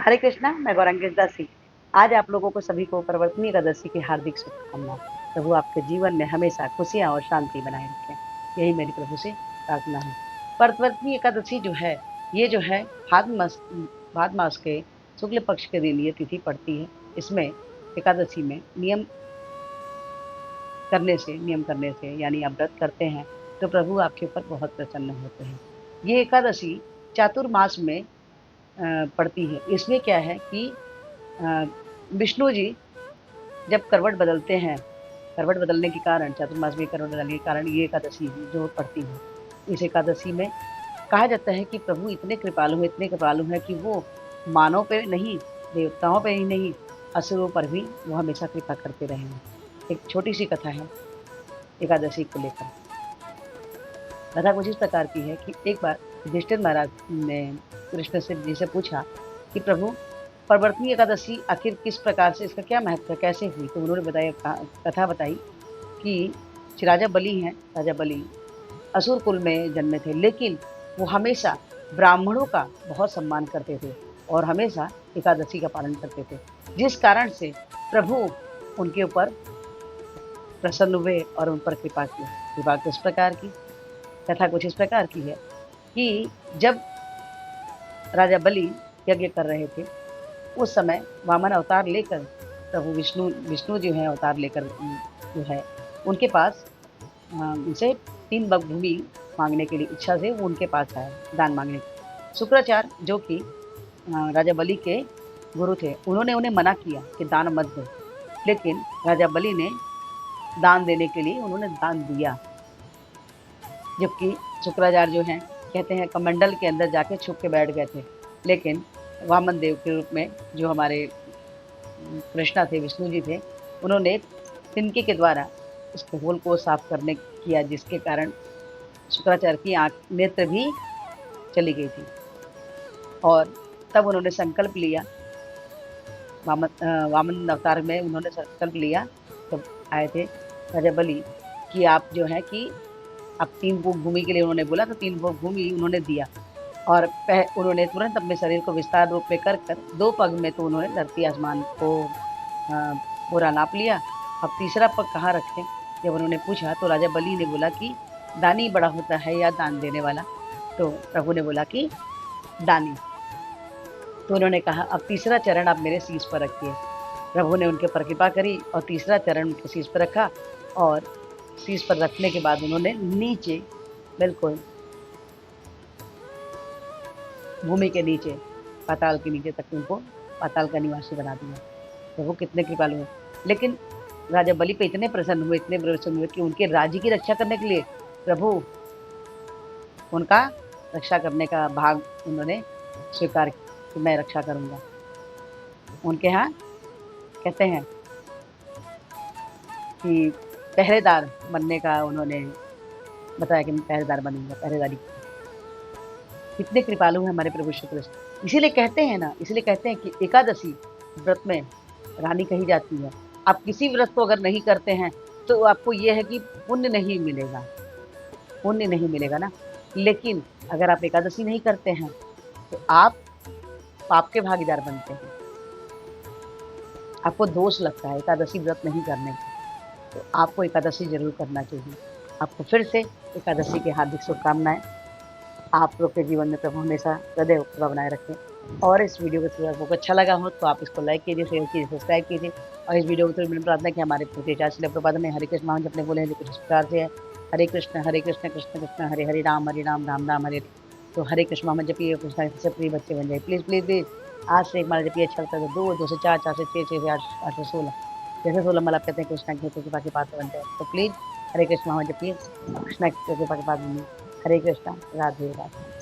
हरे कृष्णा, मैं गौरांगी दासी। आज आप लोगों को सभी को परवर्तनी एकादशी की हार्दिक शुभकामनाएं। प्रभु आपके जीवन में हमेशा खुशियां और शांति बनाए रखें, यही मेरी प्रभु से प्रार्थना है। परवर्तनी एकादशी जो है, ये जो है भाद मास के शुक्ल पक्ष के दिन ये तिथि पड़ती है। इसमें एकादशी में नियम करने से यानी आप व्रत करते हैं तो प्रभु आपके ऊपर बहुत प्रसन्न होते हैं। ये एकादशी चातुर्मास में पड़ती है। इसमें क्या है कि अ, विष्णु जी जब करवट बदलते हैं, करवट बदलने के कारण, चातुर्मास में करवट बदलने के कारण ये एकादशी जो पड़ती है, इस एकादशी में कहा जाता है कि प्रभु इतने कृपालु हैं कि वो मानव पे नहीं, देवताओं पे ही नहीं, असुरों पर भी वो हमेशा कृपा करते रहे हैं। एक छोटी सी कथा है एकादशी को लेकर। कथा कुछ इस प्रकार की है कि एक बार युधिष्ठिर महाराज ने कृष्ण से जी से पूछा कि प्रभु, परवर्तनी एकादशी आखिर किस प्रकार से, इसका क्या महत्व है, कैसे हुई? तो उन्होंने बताया, कथा बताई कि राजा बलि हैं, राजा बलि असुर कुल में जन्मे थे, लेकिन वो हमेशा ब्राह्मणों का बहुत सम्मान करते थे और हमेशा एकादशी का पालन करते थे, जिस कारण से प्रभु उनके ऊपर प्रसन्न हुए और उन पर कृपा की। कृपा किस प्रकार की? कथा कुछ इस प्रकार की है कि जब राजा बलि यज्ञ कर रहे थे, उस समय वामन अवतार लेकर प्रभु विष्णु जो है अवतार लेकर जो है उनके पास उनसे 3 बग भूमि मांगने के लिए इच्छा से वो उनके पास आया दान मांगने। शुक्राचार्य जो कि राजा बलि के गुरु थे, उन्होंने उन्हें मना किया कि दान मत दो, लेकिन राजा बलि ने दान देने के लिए उन्होंने दान दिया। जबकि शुक्राचार्य जो हैं कहते हैं कमंडल के अंदर जाके छुप के बैठ गए थे, लेकिन वामन देव के रूप में जो हमारे कृष्णा थे, विष्णु जी थे, उन्होंने तिनके के द्वारा उस होल को साफ करने किया, जिसके कारण शुक्राचार्य की नेत्र भी चली गई थी। और तब उन्होंने संकल्प लिया, वामन अवतार में उन्होंने संकल्प लिया, तब आए थे राजा बलि कि आप जो है कि अब 3 भोग भूमि के लिए उन्होंने बोला, तो 3 भोग भूमि उन्होंने दिया और उन्होंने तुरंत अपने शरीर को विस्तार रूप में कर 2 पग में तो उन्होंने धरती आसमान को पूरा नाप लिया। अब तीसरा पग कहाँ रखें? जब उन्होंने पूछा तो राजा बलि ने बोला कि दानी बड़ा होता है या दान देने वाला? तो प्रभु ने बोला कि दानी। तो उन्होंने कहा अब तीसरा चरण आप मेरे शीश पर रखिए। प्रभु ने उनके ऊपर कृपा करी और तीसरा चरण उनके शीश पर रखा और शीश पर रखने के बाद उन्होंने नीचे, बिल्कुल भूमि के नीचे, पाताल के नीचे तक उनको पाताल का निवासी बना दिया। तो वो कितने कृपालु हैं। लेकिन राजा बलि पे इतने प्रसन्न हुए कि उनके राज्य की रक्षा करने के लिए प्रभु उनका रक्षा करने का भाग उन्होंने स्वीकार किया कि मैं रक्षा करूंगा। उनके यहाँ कहते हैं कि पहरेदार बनने का उन्होंने बताया कि मैं पहरेदार बनूंगा, पहरेदारी। कितने कृपालु हैं हमारे प्रभु श्री कृष्ण। इसीलिए कहते हैं ना, इसीलिए कहते हैं कि एकादशी व्रत में रानी कही जाती है। आप किसी व्रत को अगर नहीं करते हैं तो आपको ये है कि पुण्य नहीं मिलेगा, पुण्य नहीं मिलेगा ना। लेकिन अगर आप एकादशी नहीं करते हैं तो आप पाप के भागीदार बनते हैं, आपको दोष लगता है एकादशी व्रत नहीं करने का। तो आपको एकादशी जरूर करना चाहिए। आपको फिर से एकादशी की हार्दिक शुभकामनाएं। आप लोग के जीवन में प्रभु हमेशा सदैव कृपा बनाए रखें। और इस वीडियो को आपको अच्छा लगा हो तो आप इसको लाइक कीजिए, शेयर कीजिए, सब्सक्राइब कीजिए। और इस वीडियो को तो मैंने प्रार्थना की हमारे प्रभुपाद श्रील प्रभुपाद में हरे कृष्ण महामंत्र अपने बोले हैं, जो कुछ इस प्रकार से है हरे कृष्ण कृष्ण कृष्ण हरे हरे राम राम राम हरे। तो हरे कृष्ण महामंत्र जपिए, कृष्ण सबसे प्रिय बच्चे बन जाए। प्लीज़ प्लीज़ प्लीज़ आज से एक माला जपिए, अच्छा लगता है तो 2, 2 से 4, 4 से 6, 6 से 8, 8 से 16, जैसे 16 माला आप कहते हैं कृष्ण की कृपा के पात्र बन जाए। तो प्लीज़ हरे कृष्ण महामंत्र जपिए, कृष्ण की कृपा के पात्र बनिए। हरे कृष्ण, राधे राधे।